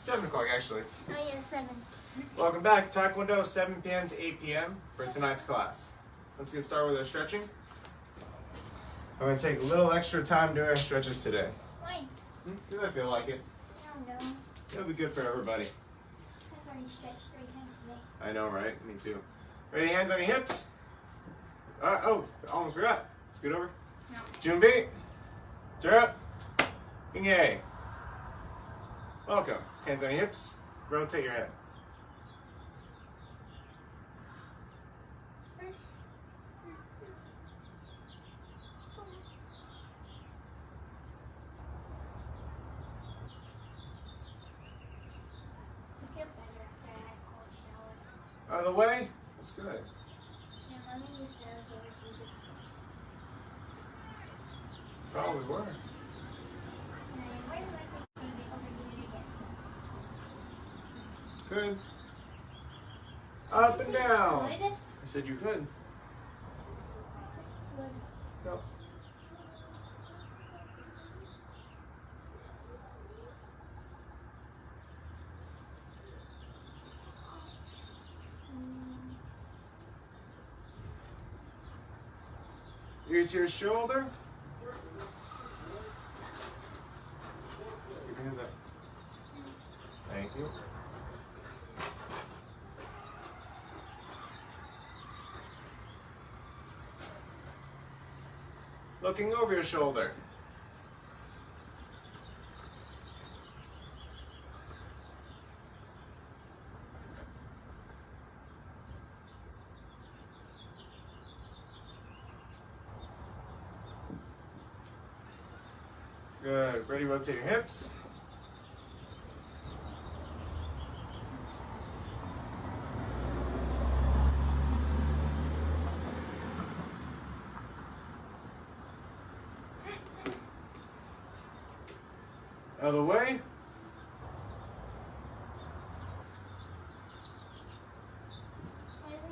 7 o'clock actually. Oh yeah, 7. Welcome back. Taekwondo, 7 p.m. to 8 p.m. for tonight's class. Let's get started with our stretching. I'm going to take a little extra time doing our stretches today. Why? Because I feel like it. I don't know. It'll be good for everybody. I've already stretched 3 times today. I know, right? Me too. Ready, hands on your hips. Oh, almost forgot. Scoot over. No. Junbi. Turn Yay. Welcome. Hands on your hips. Rotate your head. Out of the way. That's good. Yeah, mommy just knows overheated. Probably were. And I am very likely to get overheated again. Good. Up and down. Good? I said you could. Good. Go. Ear to your shoulder. Keep your hands up. Thank you. Looking over your shoulder. Good. Ready, rotate your hips. Out of the way. I think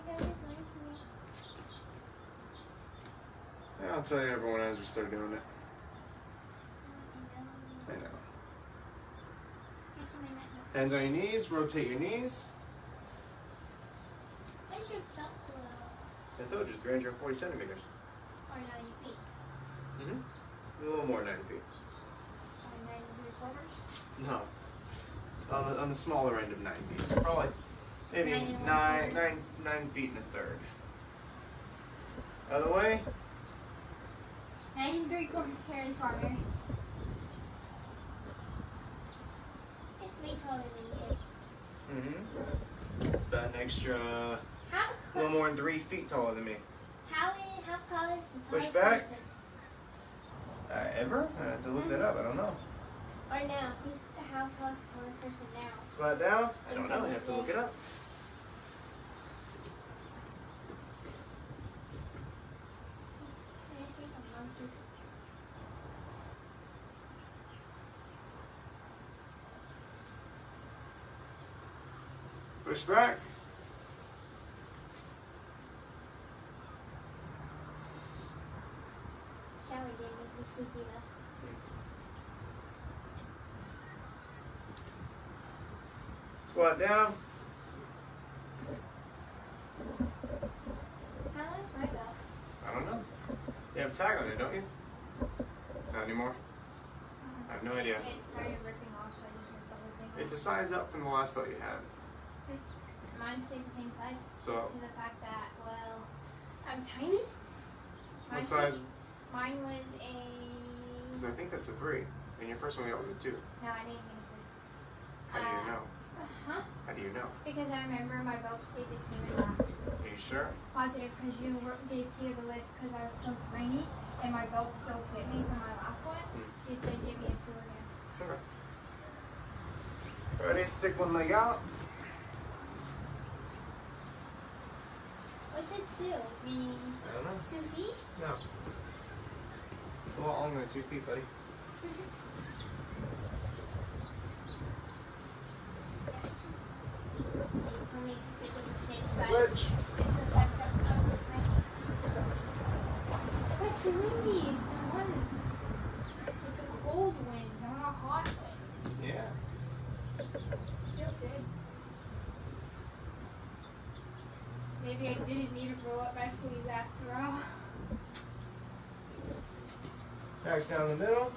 I did mine for me. Yeah, I'll tell you everyone as we start doing it. I know. Hands on your knees, rotate your knees. Why is your belt so low? I told you, 340 centimeters. Or 90 feet? Mm-hmm. A little more than 90 feet. Or 9 3/4? No. On the smaller end of 9 feet. Probably maybe 9 feet and a third. Out of the way. 9 3/4 Harry Potter. It's way taller than you. Mm-hmm. It's about an extra, a little more than 3 feet taller than me. How tall is the Push tallest back. person? Ever? I have to look that up. I don't know. Or now? How tall is the tallest person now? Squat down. I don't know. I have to look it up. I think a monkey. Push back. Shower did make me sleepy though. Squat down. How long is my belt? I don't know. You have a tag on it, don't you? Not anymore. I have no idea. It started ripping off, so I just ripped the whole thing off. It's a size up from the last belt you had. Mine stayed the same size. So, to the fact that, well, I'm tiny. what size? Mine was a. Because I think that's a 3. And your first one you got was a 2. No, I didn't think so. How do you know? Huh? How do you know? Because I remember my belt stayed the same exact. Are you sure? Positive, because you gave Tia the list because I was still tiny and my belt still fit me from my last one. You said give me a 2 again. Okay. Ready? Stick one leg out. What's it 2? Meaning I don't know. 2 feet? No. It's a lot longer than 2 feet, buddy. You told me to stick with the same size. Switch. It's actually windy for once. It's a cold wind, not a hot wind. Yeah. maybe I didn't need to roll up my sleeves after all. Back down the middle.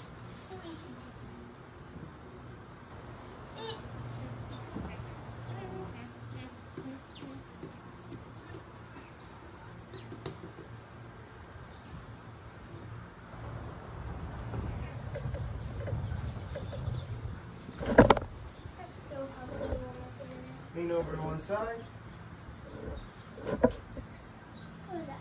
Lean over to one side. What was that?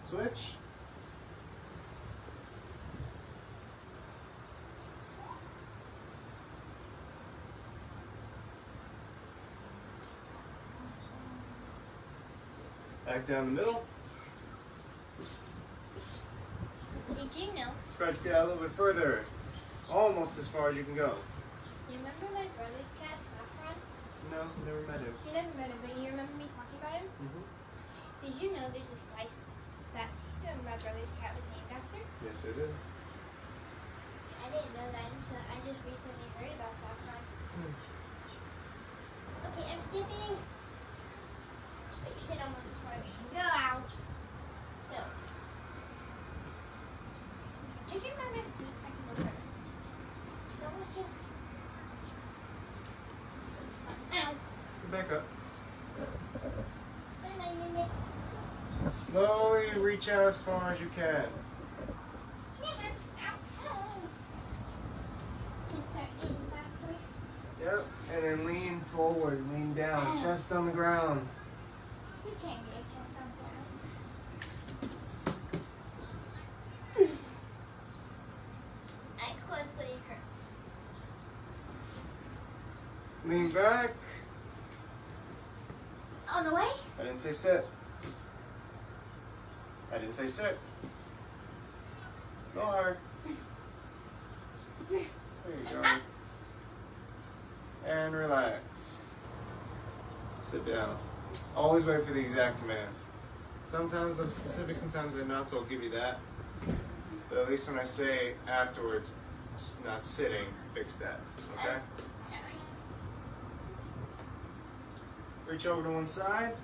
Switch. Back down the middle. Did you know? Spread your feet out a little bit further. Almost as far as you can go. You remember my brother's cat, Saffron? No, never met him. You never met him, but you remember me talking about him? Mm-hmm. Did you know there's a spice that my brother's cat was named after? Yes, I did. I didn't know that until I just recently heard about Saffron. Okay, I'm skipping. But you said almost as far as you can go out. Go. Did you remember if I can go further? So much too. Ow. Back up. Bye, my limit. Slowly reach out as far as you can. Yep, and then lean forward, lean down, chest on the ground. You can't get chest on ground. I could, but it hurts. Lean back. On the way? I didn't say sit. I didn't say sit. Go higher. There you go. And relax. Sit down. Always wait for the exact command. Sometimes I'm specific, sometimes I'm not, so I'll give you that. But at least when I say afterwards, not sitting, fix that. Okay? Reach over to one side.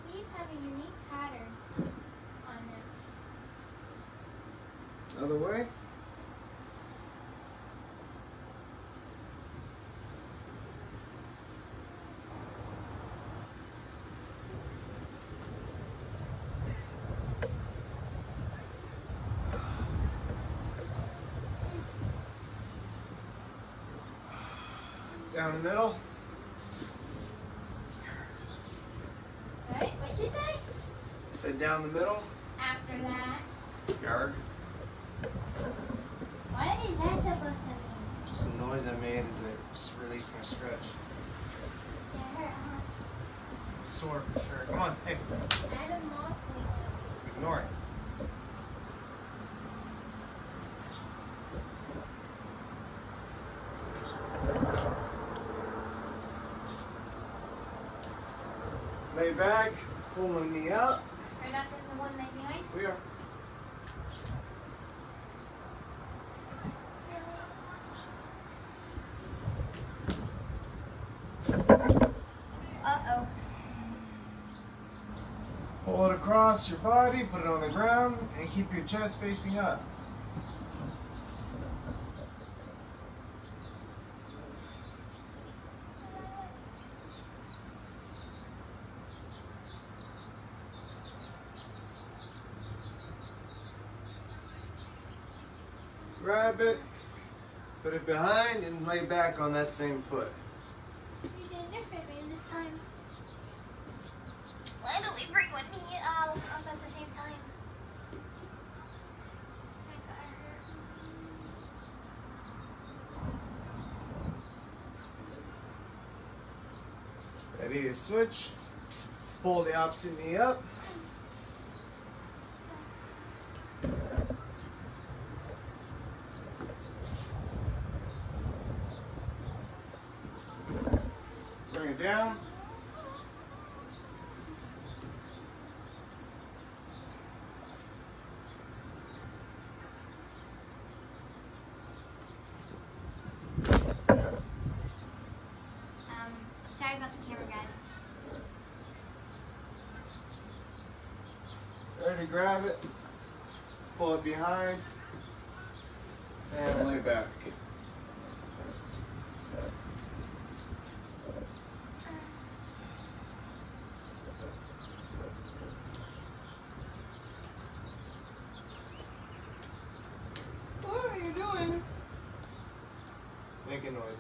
These have a unique pattern on them. Other way. Down the middle. Alright, what'd you say? I said down the middle. After that. Yard. What is that supposed to mean? Just the noise I made as I released my stretch. Yeah, it hurt, huh? Sore for sure. Come on, hey. Adam Motley. Ignore it. Lay back, pull my knee up. Right after the one leg behind? We are. Uh-oh. Pull it across your body, put it on the ground, and keep your chest facing up. Grab it, put it behind, and lay back on that same foot. You did it differently this time. Why don't we bring one knee up at the same time? My God, it hurt. Ready to switch. Pull the opposite knee up. Bring it down. Sorry about the camera, guys. Ready to grab it, pull it behind, and lay back. What are you doing? Making noises.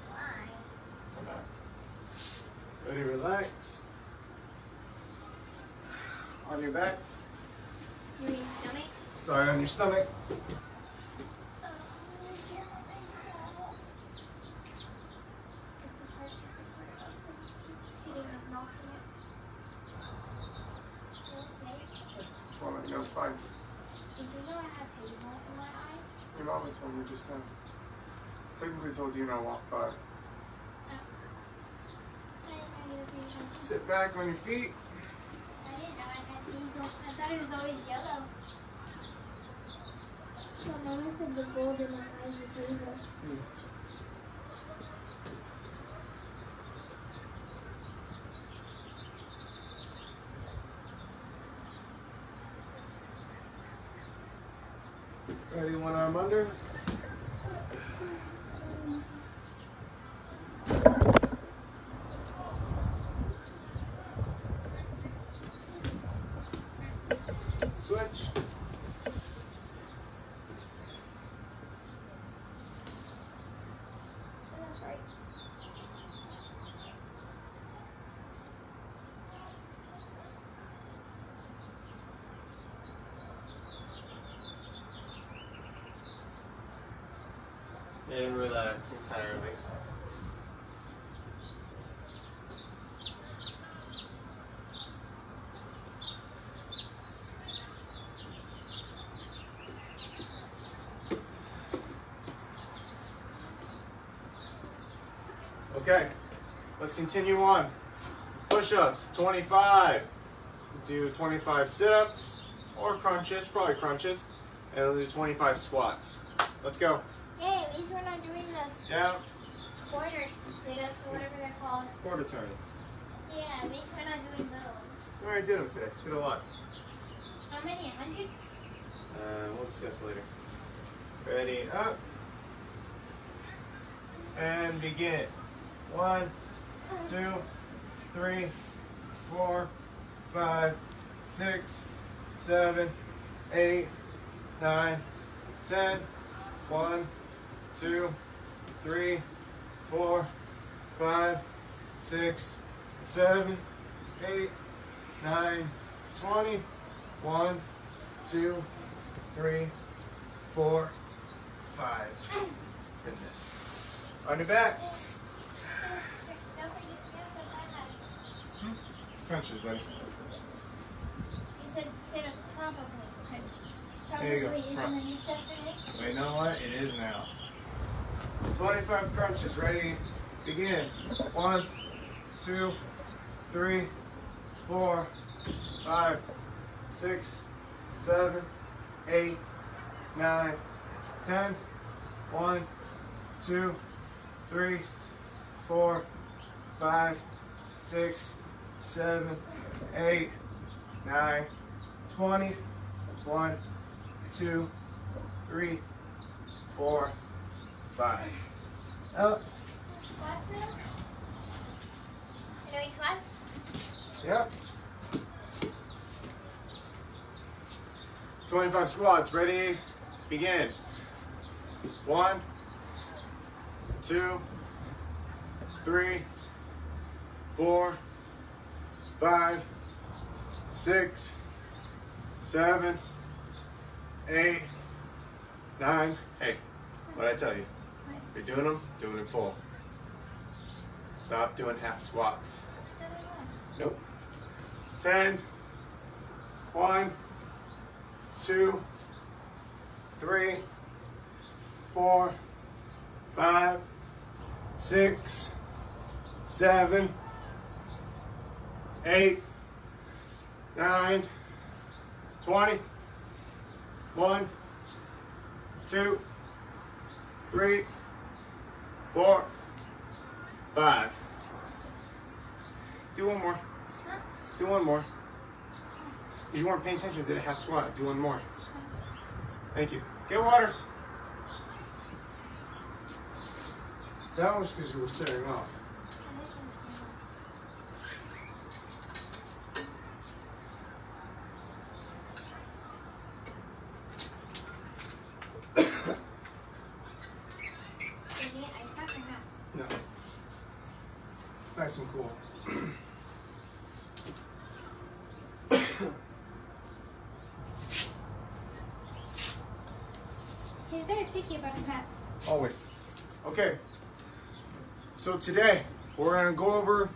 Why? Come back. Ready, relax. On your back. You mean stomach? Sorry, on your stomach. Just want to let you know it's fine. Did you know I have hazel in my eye? Your mama told me just now. Technically told you not walk by. I didn't know you had hazel. Sit back on your feet. I didn't know I had hazel. I thought it was always yellow. My mama said the gold in my eyes is hazel. Ready, one arm under. Switch. That's right. And relax entirely. Okay, let's continue on. Push-ups, 25. Do 25 sit-ups or crunches, probably crunches, and we'll do 25 squats. Let's go. Hey, at least we're not doing those Down, quarter sit-ups or whatever they're called. quarter turns. Yeah, at least we're not doing those. I already did them today. Did a lot. How many? 100? We'll discuss later. Ready, up. And begin. 1, 2, 3, 4, 5, 6, 7, 8, 9, 10. 1, 2, 3, 4, 5, 6, 7, 8, 9, 20. 1, 2, 3, 4, 5. Goodness. On your backs. Don't forget the bad. Crunches, buddy. You said sit-ups probably. There you go. Probably isn't a new definition. Well, you know what? It is now. 25 crunches. Ready? Begin. 1, 2, 3, 4, 5, 6, 7, 8, 9, 10. 1, 2, 3, 4, 5, 6, 7, 8, 9, 20. 1, 2, 3, 4, 5. Up. Squats now? You know he squats? Yep. 25 squats. Ready? Begin. 1, 2, 3, 4, 5, 6, 7, 8, 9. Hey, what'd I tell you? If you're doing them, do it in full. Stop doing half squats. Nope. 10. 1, 2, 3, 4, 5, 6, 7, 8, 9, 20. 1, 2, 3, 4, 5. Do one more. Huh? Do one more. You weren't paying attention to the half squat. Do one more. Thank you. Get water. That was because you were staring off. No. It's nice and cool. He's very picky about his hats. Always. Okay. So today we're going to go over,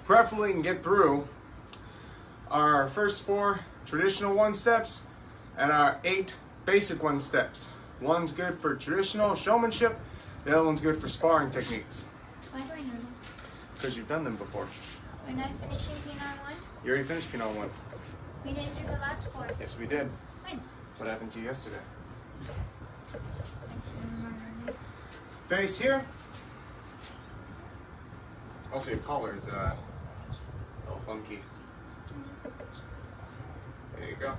preferably and get through our first 4 traditional 1-steps and our 8 basic 1-steps. One's good for traditional showmanship, the other one's good for sparring techniques. Why do I know this? Because you've done them before. We're not finishing P9 1? You already finished P1. We didn't do the last 4. Yes, we did. When? What happened to you yesterday? I can't remember. Face here. Also, your collar is a little funky. There you go.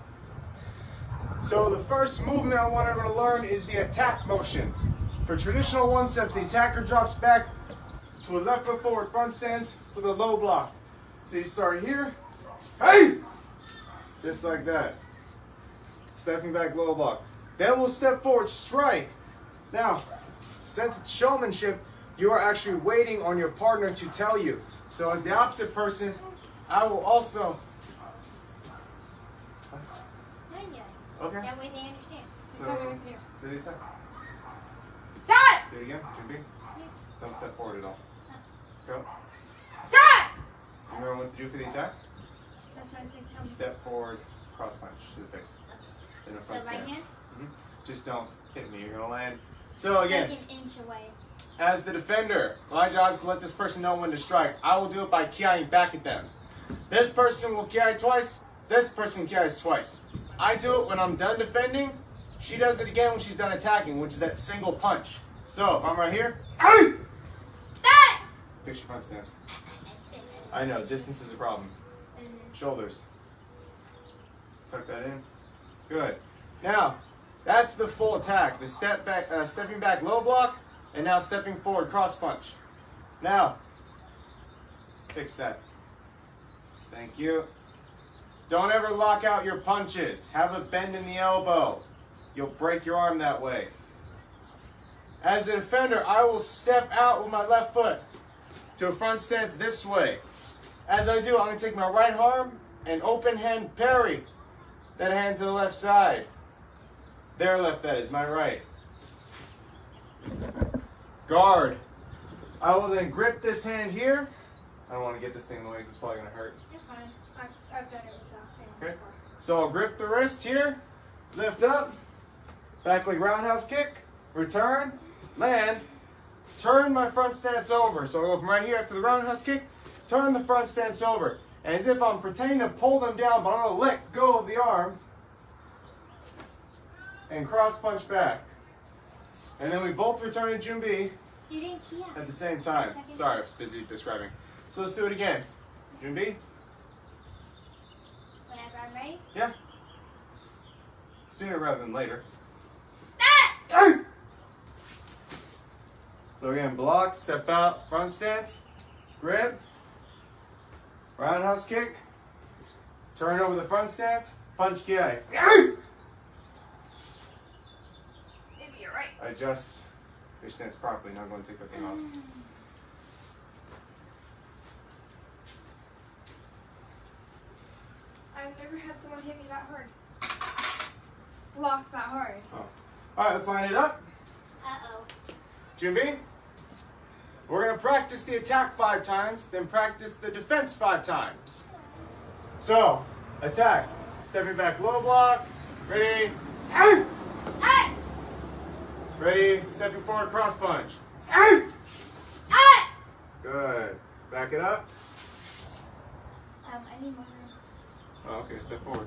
So the first movement I want everyone to learn is the attack motion. For traditional 1-steps, the attacker drops back to a left foot forward front stance with a low block. So you start here, hey, just like that. Stepping back, low block. Then we'll step forward, strike. Now, since it's showmanship, you are actually waiting on your partner to tell you. So as the opposite person, I will also. Okay. That way they understand. So, Tell me what to do. do the attack. Stop! Do it again. Jimmy. Don't step forward at all. Go. Stop! Do you remember what to do for the attack? That's what I said. Tell me. Step forward, cross punch to the face. Then a front So right stance. hand? Just don't hit me. You're gonna land. So again, Like an inch away. as the defender, my job is to let this person know when to strike. I will do it by kiaiing back at them. This person will kiai twice. This person kiais twice. I do it when I'm done defending. She does it again when she's done attacking, which is that single punch. So if I'm right here, hey! Fix your front stance. I know, distance is a problem. Shoulders. Tuck that in. Good. Now, that's the full attack. The step back, stepping back low block, and now stepping forward cross punch. Now, fix that. Thank you. Don't ever lock out your punches. Have a bend in the elbow. You'll break your arm that way. As a defender, I will step out with my left foot to a front stance this way. As I do, I'm going to take my right arm and open hand parry that hand to the left side. Their left, that is, my right. Guard. I will then grip this hand here. I don't want to get this thing in the way, it's probably going to hurt. It's fine. I've done it with that thing Okay. before. So I'll grip the wrist here, lift up, back leg roundhouse kick, return, land, turn my front stance over. So I'll go from right here after the roundhouse kick, turn the front stance over. As if I'm pretending to pull them down, but I'm going to let go of the arm and cross punch back. And then we both return to Junbi You didn't key out. at the same time. Sorry, I was busy describing. So let's do it again. Junbi? Whenever I'm ready. Yeah. Sooner rather than later. So again, block, step out, front stance, grip, roundhouse kick, turn over the front stance, punch kiai. Maybe you're right. Adjust your stance properly. Now I'm going to take that thing off. I've never had someone hit me that hard. Block that hard. Oh. All right, let's line it up. Uh-oh. Junbi, we're going to practice the attack 5 times, then practice the defense 5 times. So, attack. Stepping back, low block. Ready? Hey! Ready? Stepping forward, cross punch. Hey! Good. Back it up. I need more room. Oh, okay, step forward.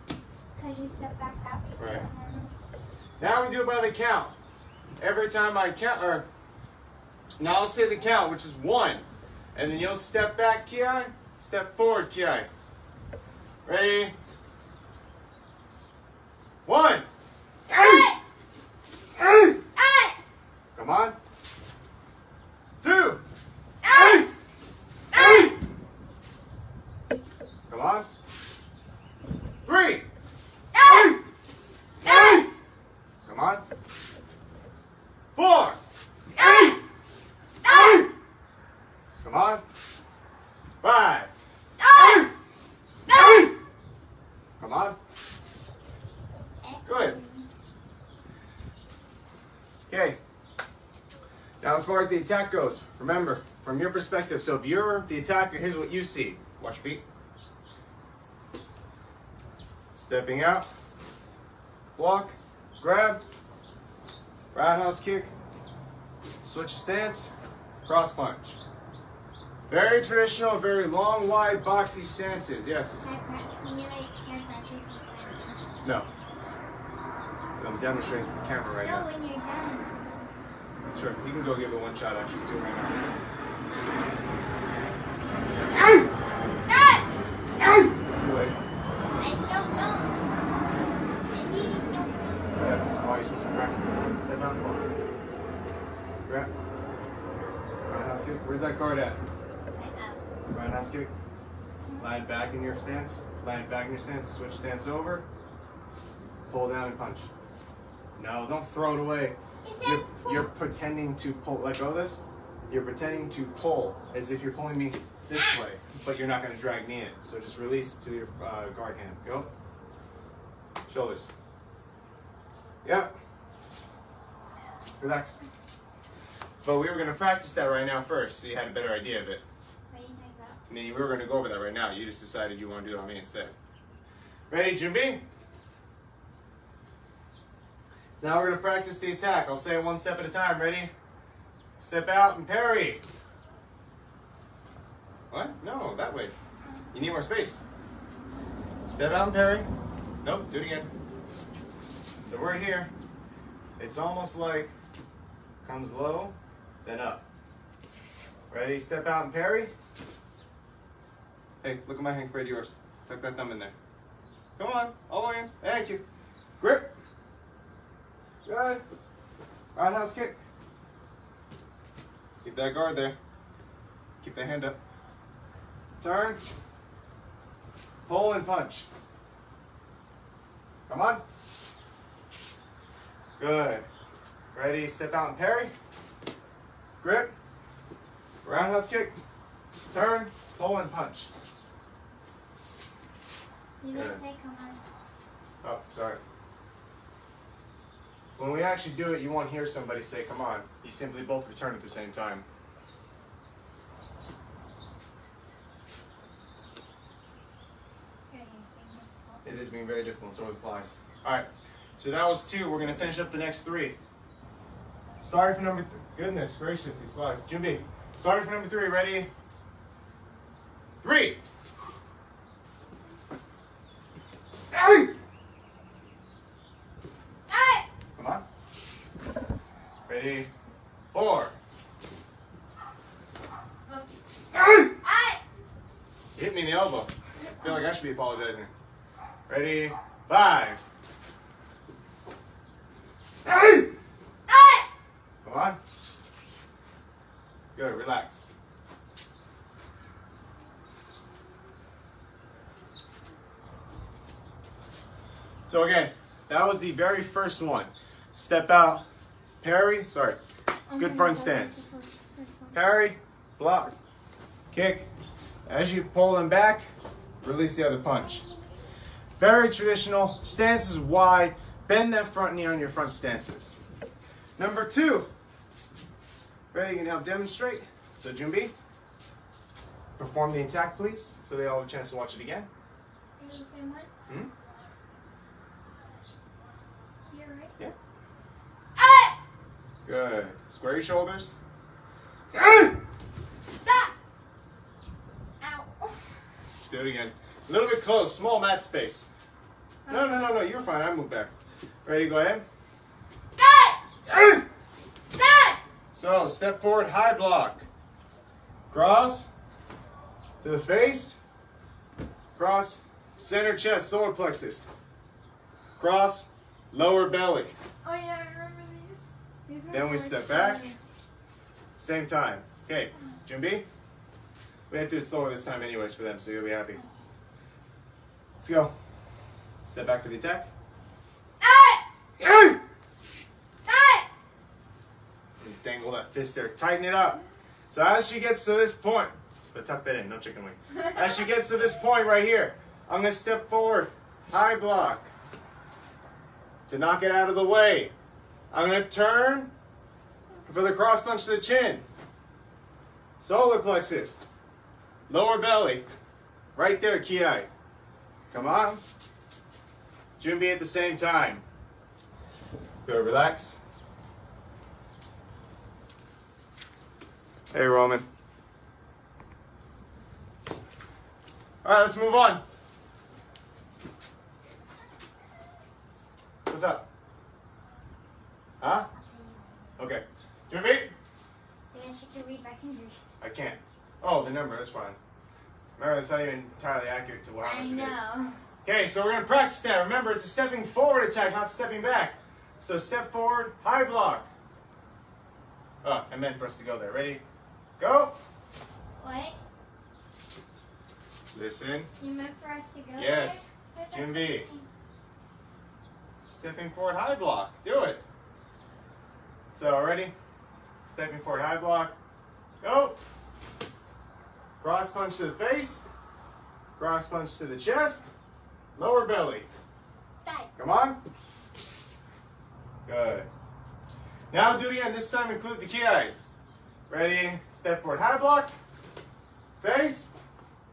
Because you step back out. Now I'll say the count, which is 1. And then you'll step back, Ki. Step forward, Ki. Ready? 1. Come on. 2. Come on. 3. Come on. 4. Come on. 5. Come on. Good. Okay. Now as far as the attack goes, remember, from your perspective, so if you're the attacker, here's what you see. Watch your feet. Stepping out. Block. Grab. Roundhouse kick. Switch stance. Cross punch. Very traditional, very long, wide, boxy stances. Yes? No. I'm demonstrating to the camera right now. No, when you're done. Sure, you can go give it one shot. Actually, just do it right now. Too late. I don't know. I really don't know. That's why you're supposed to practice. Step out and block. Grab. Roundhouse kick. Where's that guard at? Roundhouse kick. Land back in your stance. Land back in your stance. Switch stance over. Pull down and punch. No, don't throw it away. You're pretending to pull. Let go of this. You're pretending to pull as if you're pulling me this way, but you're not going to drag me in. So just release to your guard hand. Go. Shoulders. Yeah. Relax. But we were going to practice that right now first, so you had a better idea of it. What do you think about? I mean, we were going to go over that right now. You just decided you want to do it on me instead. Ready, Jimmy? Now we're going to practice the attack. I'll say it one step at a time. Ready? Step out and parry. What? No, that way. You need more space. Step out and parry. Nope, do it again. So we're here. It's almost like comes low, then up. Ready? Step out and parry. Hey, look at my hand right yours. Tuck that thumb in there. Come on, all the way in. Thank you. Grip. Good. Roundhouse kick. Keep that guard there. Keep that hand up. Turn. Pull and punch. Come on. Good. Ready, step out and parry. Grip. Roundhouse kick. Turn. Pull and punch. You didn't say come on. Oh, sorry. When we actually do it, you won't hear somebody say, come on. You simply both return at the same time. It is being very difficult, so are the flies. Alright, so that was 2. We're going to finish up the next 3. Starting for number 3. Goodness gracious, these flies. Jimmy, starting for number 3. Ready? 3. Come on. Ready? 4. Hit me in the elbow. I feel like I should be apologizing. Ready? 5. Come on. Good, relax. So again, that was the very first one. Step out, parry, sorry, good front stance. Parry, block, kick. As you pull them back, release the other punch. Very traditional, stances wide, bend that front knee on your front stances. Number 2, ready, you can help demonstrate. So Junbi, perform the attack please, so they all have a chance to watch it again. Are you the same one? Hmm? You're right. Yeah. Good. Square your shoulders. Ow. Do it again. A little bit close. Small mat space. No. You're fine. I move back. Ready? Go ahead. So step forward, high block. Cross to the face. Cross, center chest, solar plexus. Cross, lower belly. Oh yeah, I remember these. These Then we ones step are back. scary. Same time. Okay, Junbi? We have to do it slower this time anyways for them, so you'll be happy. Let's go. Step back for the attack. Ah! Ah! And dangle that fist there. Tighten it up. So as she gets to this point, but tuck that in, no chicken wing. As she gets to this point right here, I'm going to step forward, high block, to knock it out of the way. I'm going to turn for the cross punch to the chin. Solar plexus, lower belly, right there, Ki. Come on. Junbi at the same time. Good, relax. Hey, Roman. All right, let's move on. What's up? Huh? Okay. Junbi? Yes, you can read my fingers. I can't. Oh, the number, that's fine. Remember, that's not even entirely accurate to what I much it is. know. Okay, so we're going to practice that. Remember, it's a stepping forward attack, not stepping back. So step forward, high block. Oh, I meant for us to go there. Ready? Go. What? Listen. You meant for us to go Yes. there? But Junbi. that's okay. Stepping forward, high block. Do it. So, ready? Stepping forward, high block. Go. Cross punch to the face. Cross punch to the chest. Lower belly. Die. Come on. Good. Now do it again. This time include the Ki's. Ready? Step forward, high block. Face.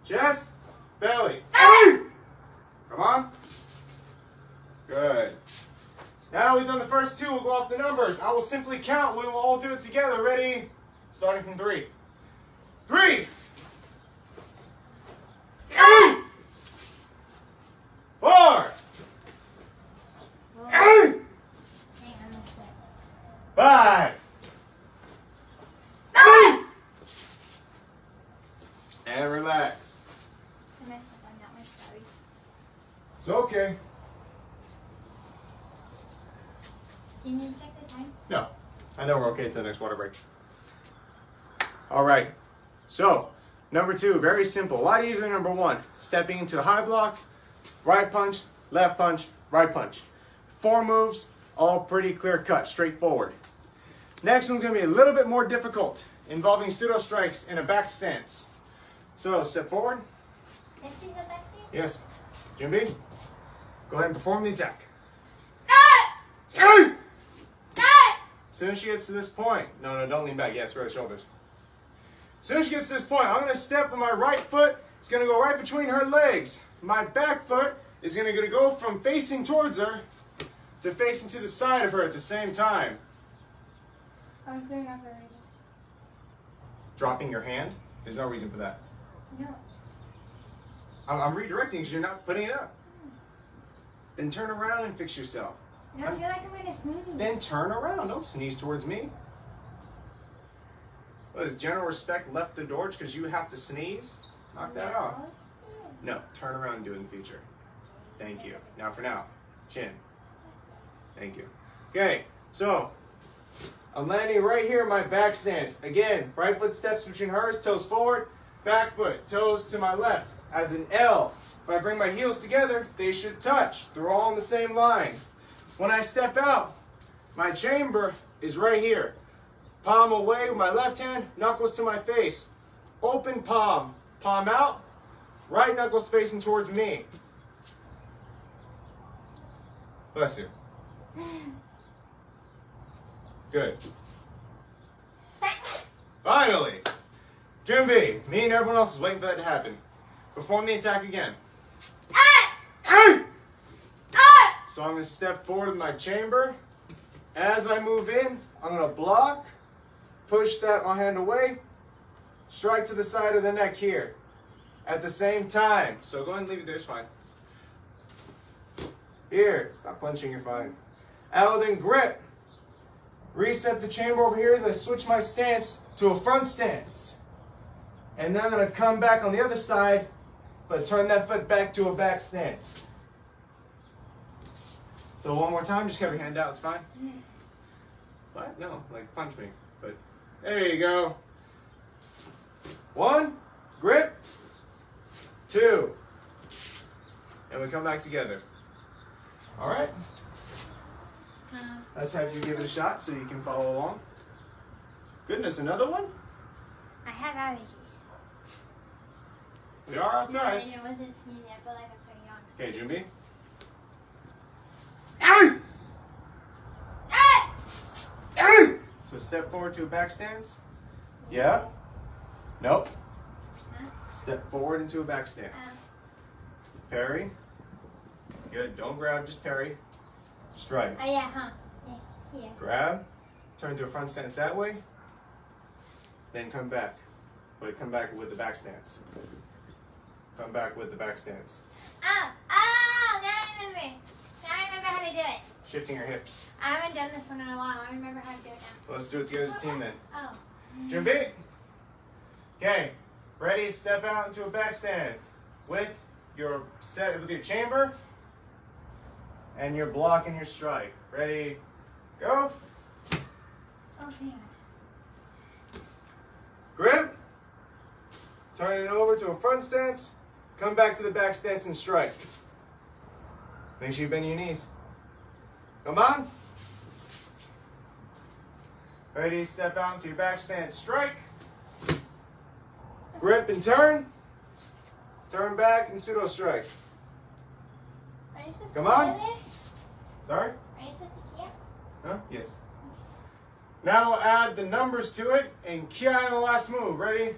Chest. Belly. Come on. Good. Now we've done the first two. We'll go off the numbers. I will simply count. We will all do it together. Ready? Starting from 3. 3. 4. Well, hang on a sec. 5. And relax. I messed up. I'm not much sorry. It's okay. Do you need to check the time? No, I know we're okay to the next water break. All right. So, number 2, very simple. A lot easier than number 1. Stepping into the high block, right punch, right punch. 4 moves, all pretty clear cut, straightforward. Next one's going to be a little bit more difficult, involving pseudo strikes in a back stance. So, step forward. Let's see the back seat. Yes. Junbi, go ahead and perform the attack. As soon as she gets to this point, no, don't lean back. Yes, right shoulders. As soon as she gets to this point, I'm going to step with my right foot. It's going to go right between her legs. My back foot is going to go from facing towards her to facing to the side of her at the same time. I'm clearing up already. Dropping your hand? There's no reason for that. No. I'm redirecting because you're not putting it up. Then turn around and fix yourself. No, I feel like I'm going to sneeze. Then turn around. Don't sneeze towards me. What, is general respect left the door because you have to sneeze? Knock that off. No, turn around and do it in the future. Thank you. Now for now. Chin. Thank you. Okay, so I'm landing right here in my back stance. Again, right foot steps between hers, toes forward, back foot, toes to my left. As an L. If I bring my heels together, they should touch. They're all in the same line. When I step out, my chamber is right here. Palm away with my left hand, knuckles to my face. Open palm, palm out, right knuckles facing towards me. Bless you. Good. Finally. Junbi, me and everyone else is waiting for that to happen. Perform the attack again. So I'm going to step forward with my chamber. As I move in, I'm going to block, push that hand away, strike to the side of the neck here at the same time. So go ahead and leave it there, it's fine. Here, stop clenching, you're fine. Out and grip. reset the chamber over here as I switch my stance to a front stance. And then I'm going to come back on the other side, but turn that foot back to a back stance. So one more time, just have your hand out, it's fine. What? No, like punch me. But there you go. 1, grip, 2, and we come back together. All right? Let's have you give it a shot so you can follow along. Goodness, another one? I have allergies. We are outside. No, it wasn't sneezing. I feel like I'm turning on. Okay, Jimmy. So step forward to a back stance. Yeah. Nope. Huh? Step forward into a back stance. Parry. Good. Don't grab, just parry. Strike. Oh, yeah, huh? Yeah, here. Grab. Turn to a front stance that way. Then come back. But come back with the back stance. Come back with the back stance. Oh, now I remember. Now I remember how to do it. Shifting your hips. I haven't done this one in a while. I remember how to do it now. Let's do it together as a team then. Oh. Jimmy? Okay. Ready? Step out into a back stance with your chamber and your block and your strike. Ready? Go. Oh, man. Grip. Turn it over to a front stance. Come back to the back stance and strike. Make sure you bend your knees. Come on. Ready? Step out into your back stance. Strike. Grip and turn. Turn back and pseudo strike. Are you supposed Come to on. key in there? Sorry? Are you supposed to key up? Huh? Yes. Now we'll add the numbers to it and key on the last move. Ready?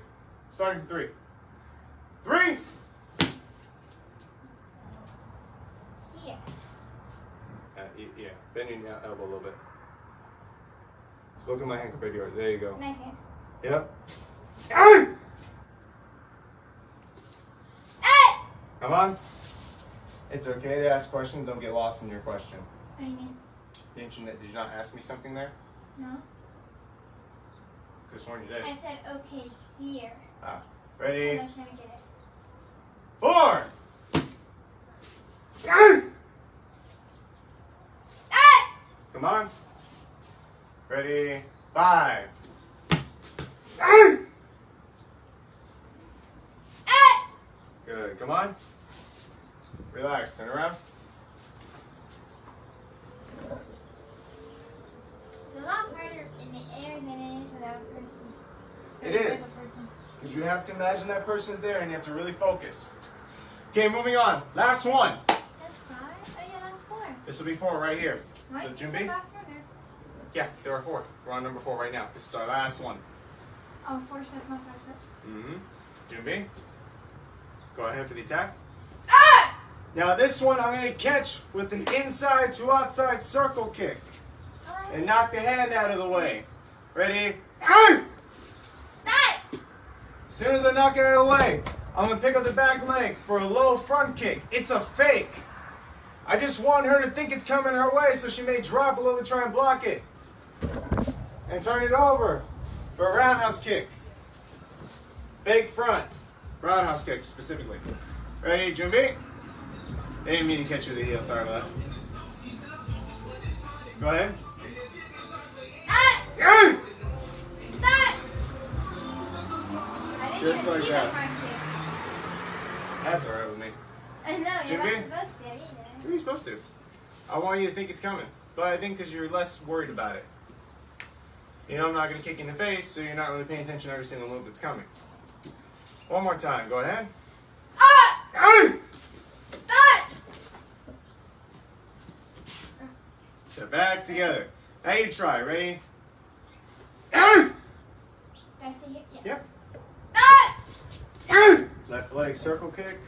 Starting from 3. 3. Here. Yeah. Bend your elbow a little bit. Just look at my hand compared to yours. There you go. Knife hand. Yep. Come on. It's okay to ask questions. Don't get lost in your question. What do you mean? Did you not ask me something there? No. Could have sworn you did. I said okay here. Ah. Ready? I was trying to get it. 4. Come on. Ready? 5. Good. Come on. Relax. Turn around. It's a lot harder in the air than it is without a person. It is. Because you have to imagine that person's there and you have to really focus. Okay, moving on. Last one. That's 5? Oh yeah, that's 4. This will be 4 right here. What? So, You Jimmy? said last one there. Yeah, there are 4. We're on number 4 right now. This is our last one. Oh, 4 steps, not 5 steps. Jimmy, go ahead for the attack. Ah! Now this one I'm going to catch with an inside to outside circle kick. And knock the hand out of the way. Ready? As soon as I knock it out of the way, I'm going to pick up the back leg for a low front kick. It's a fake. I just want her to think it's coming her way so she may drop a little to try and block it. And turn it over for a roundhouse kick. Fake front. Roundhouse kick specifically. Ready, Jimmy? I didn't mean to catch you the heel, sorry about that. Go ahead. Just like that. That's alright with me. I know, you're Jimmy? not supposed to either. What are you supposed to? I want you to think it's coming. But I think because you're less worried about it. You know I'm not going to kick you in the face, so you're not really paying attention to every single move that's coming. One more time. Go ahead. Step back together. Now you try. Ready? Do I see it? Yeah. Yep. Left leg circle kick.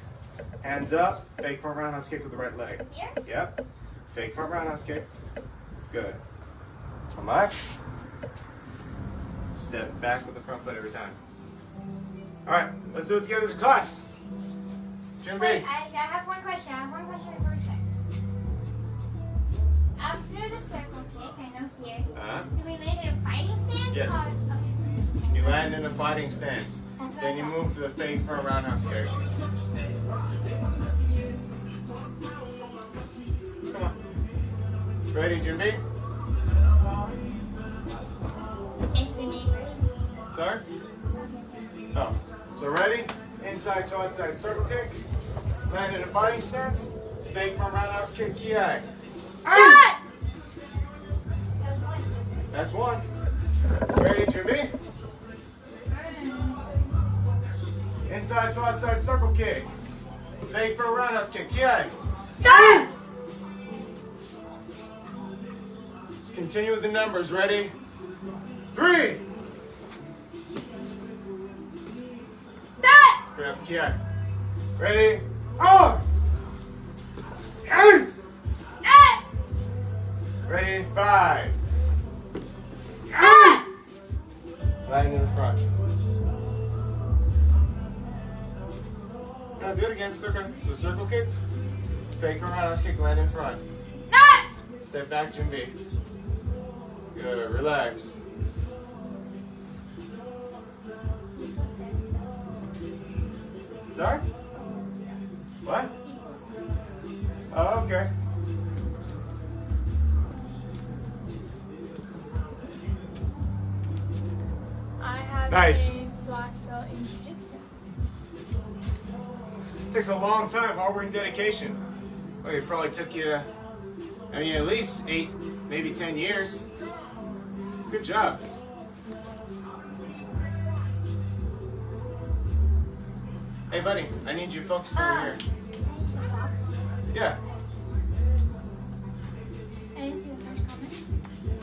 Hands up. Fake front roundhouse kick with the right leg. Here? Yep. Fake front roundhouse kick. Good. Come back. Step back with the front foot every time. Alright, let's do it together as a class. Jimmy. Wait, I have one question. I have one question before we start. After the circle kick, I know here. Uh-huh. Do we land in a fighting stance? Yes. Or, okay. You land in a fighting stance. That's what Then I you thought. move to the fake for a roundhouse kick. Come on. Ready, Jimmy? It's the neighbors. Sorry? Oh. So ready? Inside to outside circle kick. Land in a fighting stance. Fake for a roundhouse kick. Kiai. That was one. That's one. Ready, Jimmy? Inside to outside circle kick. Fake for a roundhouse kick. Kiai. Continue with the numbers. Ready? 3. Grab Kiai. Ready? 4. 8. Ready? 5. Landing in the front. Now do it again. It's okay. So circle kick. Fake for roundhouse kick. Land in front. Step back, Jim B. Good. Relax. Sorry? What? Oh, okay. I have Nice. a black belt in jiu-jitsu. Takes a long time, hard work and dedication. Well, it probably took you, I mean, at least 8, maybe 10 years. Good job. Hey, buddy, I need you focused over here. Yeah. I didn't see the first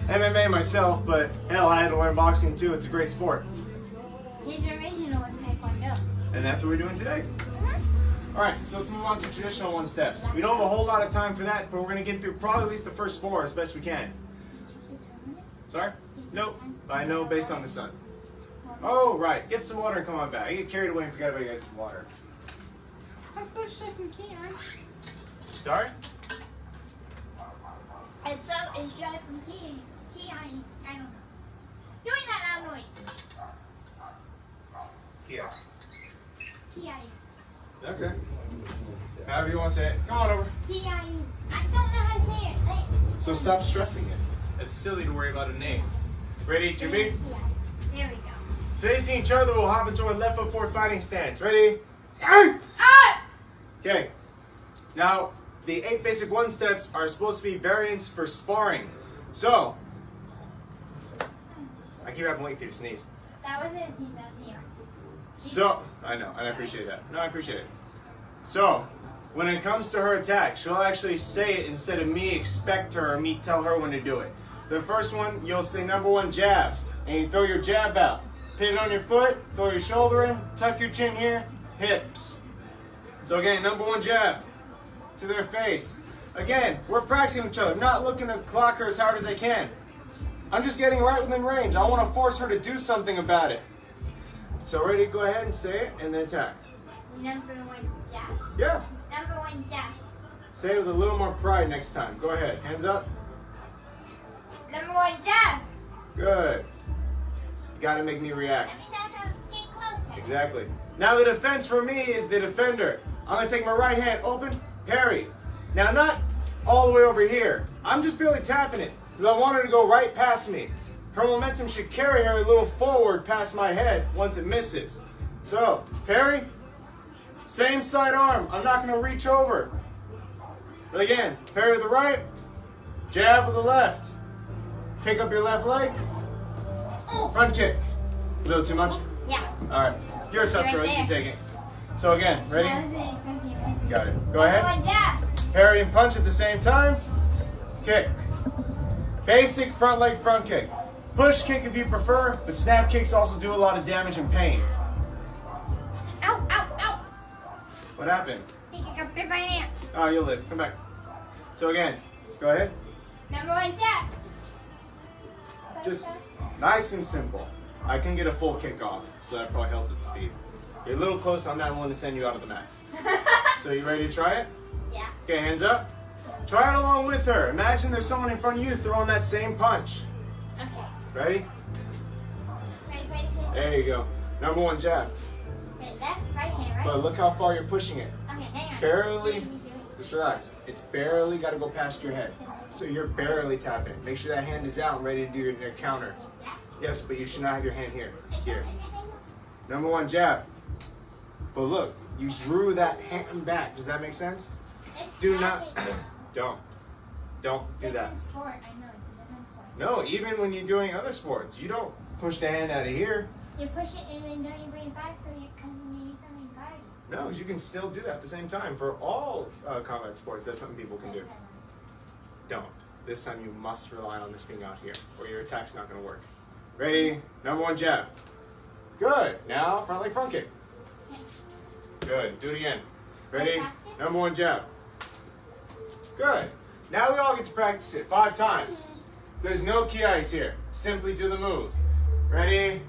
comment. MMA myself, but hell, I had to learn boxing too. It's a great sport. His original was Taekwondo. And that's what we're doing today. All right, so let's move on to traditional one steps. We don't have a whole lot of time for that, but we're going to get through probably at least the first 4 as best we can. Sorry? Nope. I know based on the sun. Oh, right. Get some water and come on back. I get carried away and forgot about you guys' water. I thought Chef and Keon. Sorry? And so is Jeff from Key. I don't know. Doing that loud noise. Yeah. Key. Okay. However you want to say it. Come on over. Key. I don't know how to say it. So stop stressing it. It's silly to worry about a name. Ready, Jimmy? There we go. Facing each other, we'll hop into our left foot forward fighting stance. Ready? Okay. Now, the 8 basic one steps are supposed to be variants for sparring. So, I keep having to wait for you to sneeze. That wasn't a sneeze, that was here. So, I know, and I appreciate that. No, I appreciate it. So, when it comes to her attack, she'll actually say it instead of me expect her or me tell her when to do it. The first one, you'll say number 1 jab, and you throw your jab out. Pivot on your foot, throw your shoulder in, tuck your chin here, hips. So again, number 1 jab to their face. Again, we're practicing each other, not looking to clock her as hard as I can. I'm just getting right within range. I want to force her to do something about it. So ready, go ahead and say it, and then attack. Number 1 jab. Yeah. Number 1 jab. Say it with a little more pride next time. Go ahead, hands up. Number 1 jab. Good. You gotta make me react. I mean, that's a get closer. Exactly. Now the defense for me is the defender. I'm gonna take my right hand, open, parry. Now not all the way over here. I'm just barely tapping it because I want her to go right past me. Her momentum should carry her a little forward past my head once it misses. So, parry, same side arm. I'm not gonna reach over. But again, parry with the right, jab with the left. Pick up your left leg, front kick. A little too much? Yeah. All right. You're a tough girl. You can take it. So again, ready? Got it. Go ahead. Number 1 jab. Parry and punch at the same time. Kick. Basic front leg front kick. Push kick if you prefer, but snap kicks also do a lot of damage and pain. Ow, ow, ow. What happened? I think I got bit by an ant. Oh, you'll live. Come back. So again, go ahead. Number 1 jab. Just nice and simple. I can get a full kick off, so that probably helps with speed. You're a little close. I'm not willing to send you out of the mats. So you ready to try it? Yeah. Okay, hands up. Try it along with her. Imagine there's someone in front of you throwing that same punch. Okay. Ready? Ready? There you go. Number 1 jab. Wait, left, right hand, right? But look how far you're pushing it. Okay, hang on. Barely. Just relax. It's barely got to go past your head. So you're barely tapping. Make sure that hand is out and ready to do your counter. Yes, but you should not have your hand here. Here. Number 1 jab. But look, you drew that hand back. Does that make sense? Do not. Don't do that. Sport, I know. It's a different sport. No, even when you're doing other sports, you don't push the hand out of here. You push it and then don't you bring it back so you need something to guard you. No, you can still do that at the same time for all combat sports. That's something people can do. Don't. This time you must rely on this being out here, or your attack's not going to work. Ready? Number 1 jab. Good. Now front leg front kick. Good. Do it again. Ready? Number 1 jab. Good. Now we all get to practice it 5 times. There's no key ice here. Simply do the moves. Ready?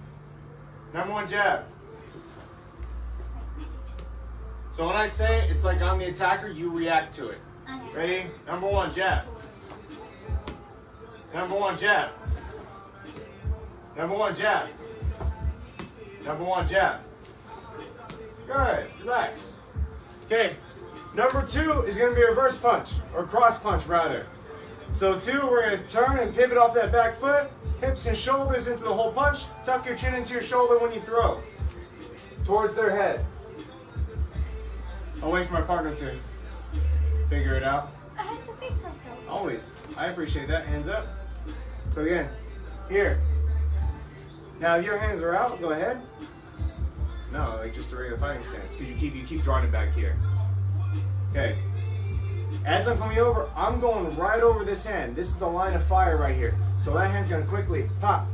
Number 1 jab. So when I say it, it's like I'm the attacker, you react to it. Okay. Ready? Number 1 jab. Number 1 jab. Number 1 jab. Number 1 jab. Good. Relax. Okay. Number 2 is going to be a reverse punch, or cross punch rather. So 2, we're going to turn and pivot off that back foot, hips and shoulders into the whole punch. Tuck your chin into your shoulder when you throw. Towards their head. I'll wait for my partner to figure it out. I have to fix myself. Always. I appreciate that. Hands up. So again, here. Now if your hands are out, go ahead. No, like just a regular fighting stance, because you keep drawing it back here. Okay. As I'm coming over, I'm going right over this hand. This is the line of fire right here. So that hand's gonna quickly pop.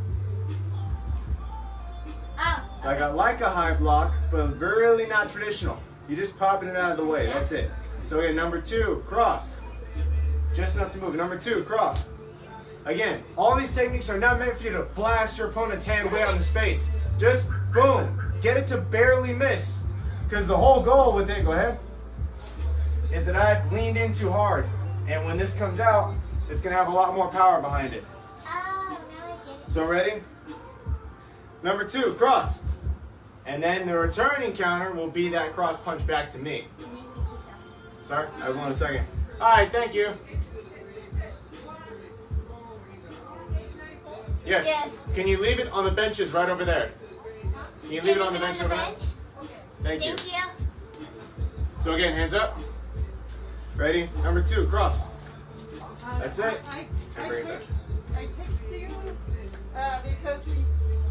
Oh, okay. Like a high block, but really not traditional. You're just popping it out of the way. That's it. So again, number 2, cross. Just enough to move. Number 2, cross. Again, all these techniques are not meant for you to blast your opponent's hand way out into space. Just boom. Get it to barely miss. Because the whole goal with it, go ahead, is that I've leaned in too hard. And when this comes out, it's going to have a lot more power behind it. Oh, now I get it. So ready? Number 2, cross. And then the returning counter will be that cross punch back to me. And then fix yourself. Sorry, I have 1 second. All right, thank you. Yes. Yes. Can you leave it on the benches right over there? Can you leave it on the bench over there? Thank you. Thank you. So again, hands up. Ready? Number 2, cross. That's it. And bring it back. I text you because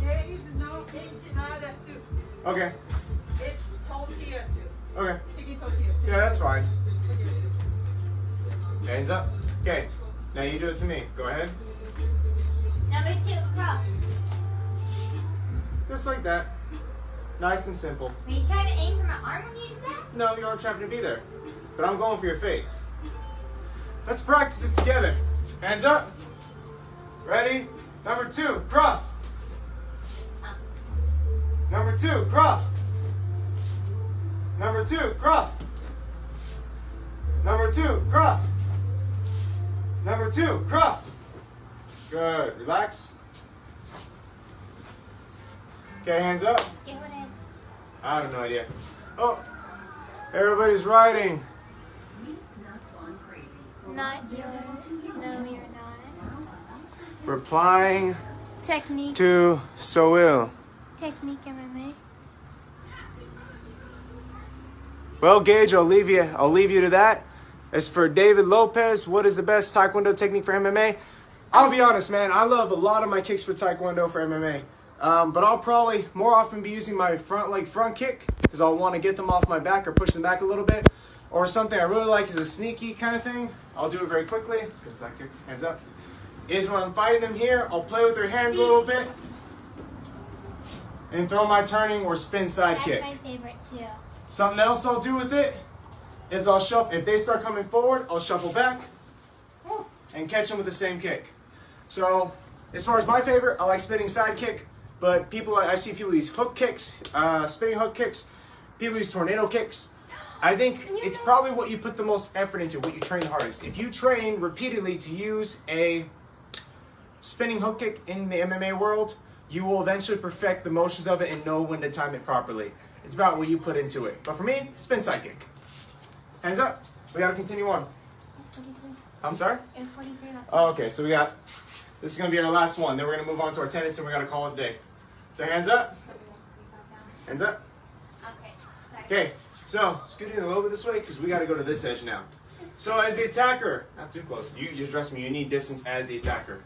there is no enchilada soup. Okay. It's tortilla soup. Okay. Chicken tortilla. Yeah, that's fine. Okay. Hands up. Okay. Now you do it to me. Go ahead. Number 2, cross. Just like that. Nice and simple. Were you trying to aim for my arm when you did that? No, your arms happen to be there. But I'm going for your face. Let's practice it together. Hands up. Ready? Number 2, cross. Number 2, cross. Number 2, cross. Number 2, cross. Number 2, cross. Good. Relax. Okay, hands up. Get what it is. I have no idea. Oh, everybody's riding. Not yours. No, you're not. Replying Technique. to Soil. Technique MMA. Well, Gage, I'll leave you to that. As for David Lopez, what is the best Taekwondo technique for MMA? I'll be honest, man. I love a lot of my kicks for Taekwondo for MMA. But I'll probably more often be using my front leg front kick because I'll want to get them off my back or push them back a little bit. Or something I really like is a sneaky kind of thing. I'll do it very quickly. Let's get side kick. Hands up. Is when I'm fighting them here, I'll play with their hands a little bit and throw my turning or spin side kick. That's my favorite too. Something else I'll do with it is I'll shuffle. If they start coming forward, I'll shuffle back and catch them with the same kick. So as far as my favorite, I like spinning side kick. But I see people use hook kicks, spinning hook kicks. People use tornado kicks. I think it's probably what you put the most effort into, what you train the hardest. If you train repeatedly to use a spinning hook kick in the MMA world, you will eventually perfect the motions of it and know when to time it properly. It's about what you put into it. But for me, spin side kick. Hands up. We gotta continue on. I'm sorry? It was 43 last Oh, okay, so this is gonna be our last one. Then we're gonna move on to our tenets and we're gonna call it a day. So hands up. Hands up. Okay. Sorry. Okay, so scoot in a little bit this way because we gotta go to this edge now. So as the attacker, not too close. You trust me, you need distance as the attacker.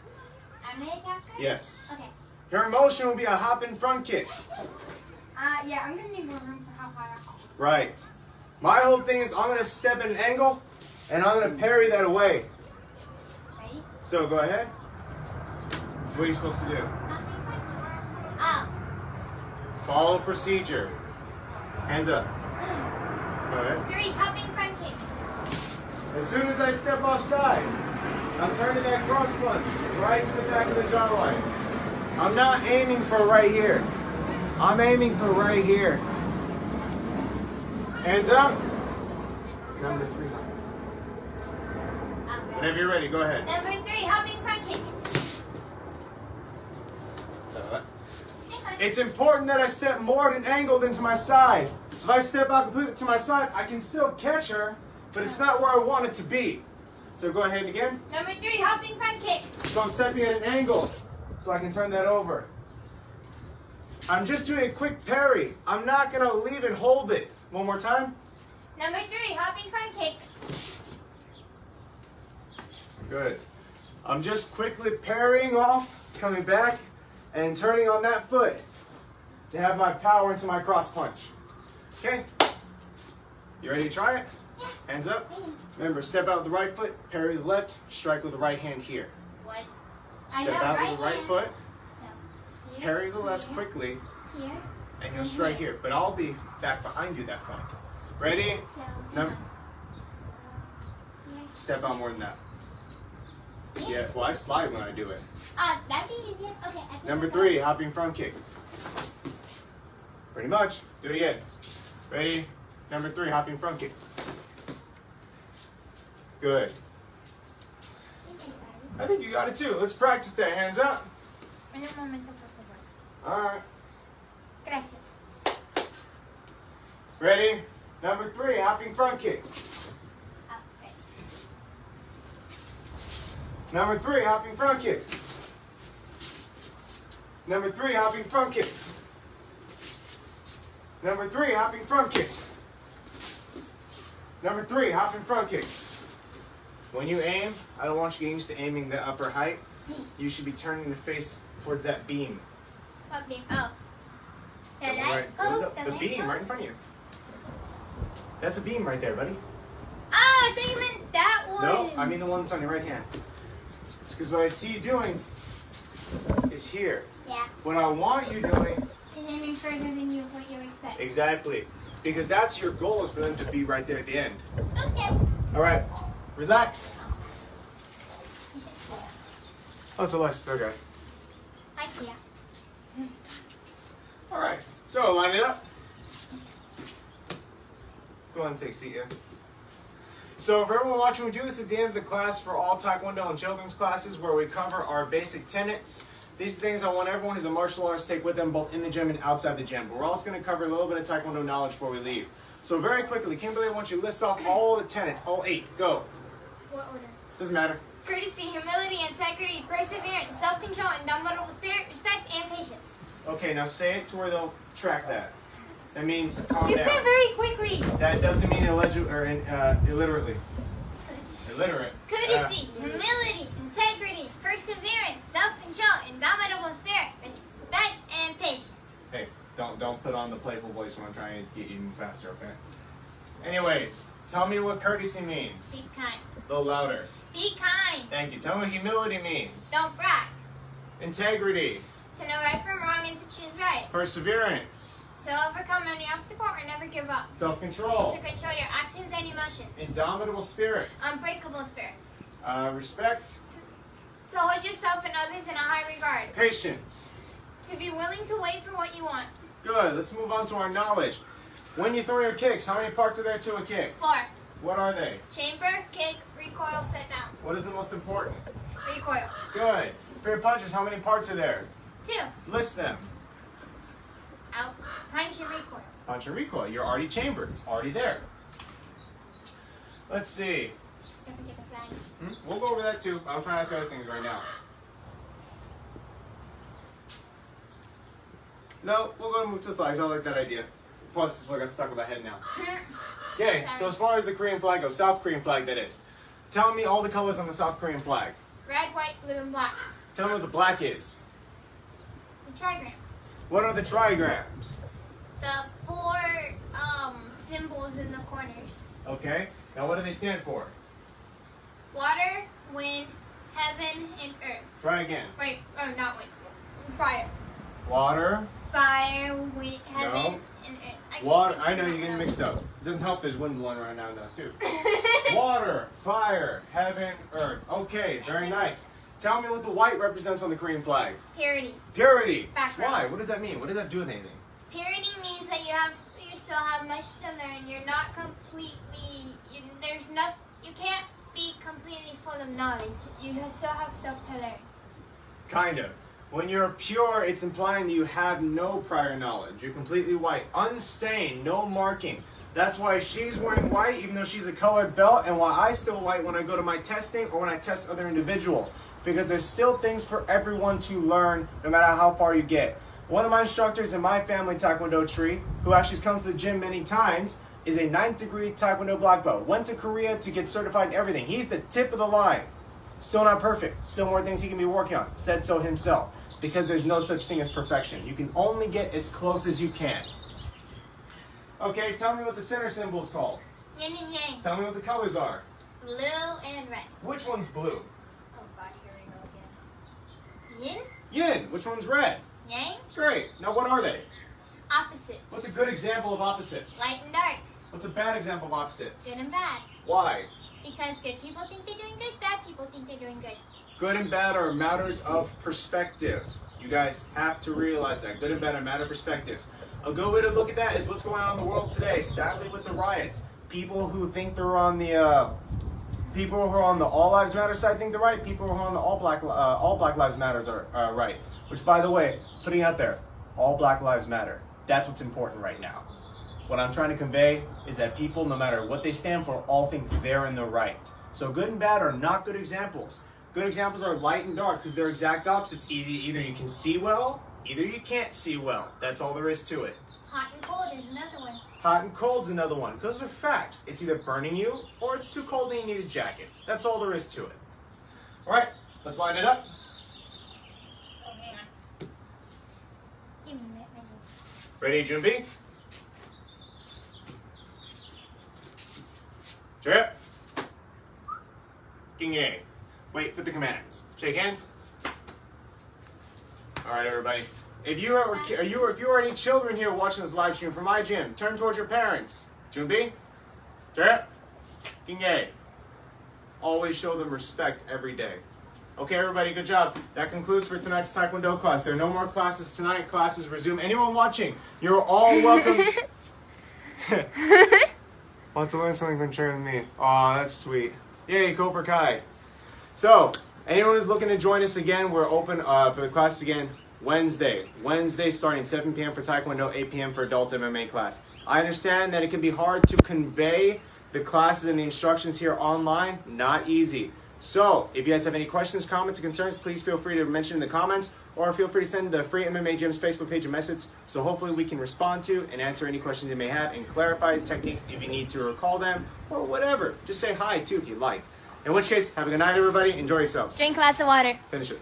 I'm the attacker? Yes. Okay. Your motion will be a hop and front kick. Yeah, I'm gonna need more room for how high I hop. Right. My whole thing is I'm gonna step at an angle and I'm gonna parry that away. Ready? So go ahead. What are you supposed to do? Oh. Follow procedure. Hands up. Go ahead. 3 hopping front kick. As soon as I step offside, I'm turning that cross punch right to the back of the jawline. I'm not aiming for right here. I'm aiming for right here. Hands up. Number 3. Okay. Whenever you're ready, go ahead. Number 3 hopping front kick. It's important that I step more at an angle than to my side. If I step out completely to my side, I can still catch her, but it's not where I want it to be. So go ahead again. Number 3 hopping front kick. So I'm stepping at an angle, so I can turn that over. I'm just doing a quick parry. I'm not going to leave and hold it. One more time. Number 3 hopping front kick. Good. I'm just quickly parrying off, coming back, and turning on that foot to have my power into my cross punch. Okay? You ready to try it? Yeah. Hands up. Remember, step out with the right foot, parry with the left, strike with the right hand here. What? Step out with the right foot, So, parry the left quickly, here. and you'll strike here. But I'll be back behind you at that point. Ready? So, Step out more than that. Yeah, well, I slide when I do it. That'd be easier. Okay. I think Number I got 3, it. hopping front kick. Pretty much. Do it again. Ready? Number 3, hopping front kick. Good. I think you got it too. Let's practice that. Hands up. En un momento, por favor. All right. Gracias. Ready? Number 3, hopping front kick. Okay. Number 3, hopping front kick. Number 3, hopping front kick. Number 3, hopping front kick. Number 3, hopping front kick. When you aim, I don't want you getting used to aiming the upper height. You should be turning the face towards that beam. What beam? Oh. The Right. light. Oh, The beam right in front of you. That's a beam right there, buddy. Oh, I thought you meant that one. No, I mean the one that's on your right hand. Because what I see you doing is here. Yeah. What I want you doing, Is aiming further than what you expect. exactly. Because that's your goal, is for them to be right there at the end. Okay. All right, relax. Oh, it's Alexis, okay. I see ya. All right, so line it up. Go ahead and take a seat, yeah. So for everyone watching, we do this at the end of the class for all Taekwondo and children's classes where we cover our basic tenets. These things I want everyone who's a martial artist to take with them both in the gym and outside the gym. But we're also going to cover a little bit of Taekwondo knowledge before we leave. So very quickly, Kimberly, I want you to list off all the tenets, all 8. Go. What order? Doesn't matter. Courtesy, humility, integrity, perseverance, self-control, indomitable spirit, respect, and patience. Okay, now say it to where they'll track that. That means calm You down. said very quickly. That doesn't mean illiterately. Illiterate. Courtesy, humility, integrity, perseverance, self-control, indomitable spirit, respect, and patience. Hey, don't put on the playful voice when I'm trying to get you to move faster, okay? Anyways, tell me what courtesy means. Be kind. A little louder. Be kind. Thank you. Tell me what humility means. Don't brag. Integrity. To know right from wrong and to choose right. Perseverance. To overcome any obstacle or never give up. Self-control. To control your actions and emotions. Indomitable spirit. Unbreakable spirit. Respect. To hold yourself and others in a high regard. Patience. To be willing to wait for what you want. Good. Let's move on to our knowledge. When you throw your kicks, how many parts are there to a kick? 4. What are they? Chamber, kick, recoil, sit down. What is the most important? Recoil. Good. For your punches, how many parts are there? 2. List them. Out. Punch and recoil. Punch and recoil. You're already chambered. It's already there. Let's see. Don't forget the flag. We'll go over that too. I'm trying to ask other things right now. No, we'll go and move to the flags. I like that idea. Plus, this is what got stuck in my head now. Okay, so as far as the Korean flag goes, South Korean flag that is. Tell me all the colors on the South Korean flag. Red, white, blue, and black. Tell me what the black is. The trigrams. What are the trigrams? The 4 symbols in the corners. Okay, now what do they stand for? Water, wind, heaven, and earth. Try again. Wait, oh, not wind. Fire. Water. Fire, wind, heaven, and earth. Water. I know you're getting mixed up. It doesn't help there's wind blowing right now too. Water, fire, heaven, earth. Okay, very nice. Tell me what the white represents on the Korean flag. Purity. Purity. Background. Why? What does that mean? What does that do with anything? Purity means that you still have much to learn. You're not completely. You can't be completely full of knowledge. You still have stuff to learn. Kind of. When you're pure, it's implying that you have no prior knowledge. You're completely white, unstained, no marking. That's why she's wearing white, even though she's a colored belt, and why I still white when I go to my testing or when I test other individuals. Because there's still things for everyone to learn, no matter how far you get. One of my instructors in my family Taekwondo tree, who actually comes to the gym many times, is a 9th degree Taekwondo black belt. Went to Korea to get certified in everything. He's the tip of the line. Still not perfect. Still more things he can be working on. Said so himself. Because there's no such thing as perfection. You can only get as close as you can. Okay, tell me what the center symbol is called. Yin and yang. Tell me what the colors are. Blue and red. Which one's blue? Oh god, here we go again. Yin, Yin. Which one's red? yang, Great. Now what are they? opposites. What's a good example of opposites? Light and dark. What's a bad example of opposites? Good and bad. Why? Because good people think they're doing good, bad people think they're doing good. Good and bad are matters of perspective. You guys have to realize that. Good and bad are matter of perspectives. A good way to look at that is what's going on in the world today. Sadly, with the riots, people who think they're on the people who are on the All Lives Matter side think they're right. People who are on the All Black Lives Matters are right. Which, by the way, putting out there, all Black Lives Matter. That's what's important right now. What I'm trying to convey is that people, no matter what they stand for, all think they're in the right. So good and bad are not good examples. Good examples are light and dark because they're exact opposites. Either you can see well, either you can't see well. That's all there is to it. Hot and cold is another one. Hot and cold's another one. Those are facts. It's either burning you or it's too cold and you need a jacket. That's all there is to it. All right, let's line it up. Oh, hang on. Give me minutes. Ready, Junbi? Drip. King A. Wait for the commands. Shake hands. All right, everybody. If you are any children here watching this live stream from my gym, turn towards your parents. Junbi, Drip, King A. Always show them respect every day. Okay, everybody, good job. That concludes for tonight's Taekwondo class. There are no more classes tonight. Classes resume. Anyone watching, you're all welcome. Want to learn something from sharing with me? Aw, that's sweet. Yay, Cobra Kai. So, anyone who's looking to join us again, we're open for the classes again Wednesday. Wednesday starting 7 p.m. for Taekwondo, 8 p.m. for adult MMA class. I understand that it can be hard to convey the classes and the instructions here online. Not easy. So, if you guys have any questions, comments, or concerns, please feel free to mention in the comments, or feel free to send the Free MMA Gym's Facebook page a message, so hopefully we can respond to and answer any questions you may have and clarify techniques if you need to recall them, or whatever. Just say hi, too, if you'd like. In which case, have a good night, everybody. Enjoy yourselves. Drink lots of water. Finish it.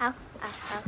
Ow, ow, ow.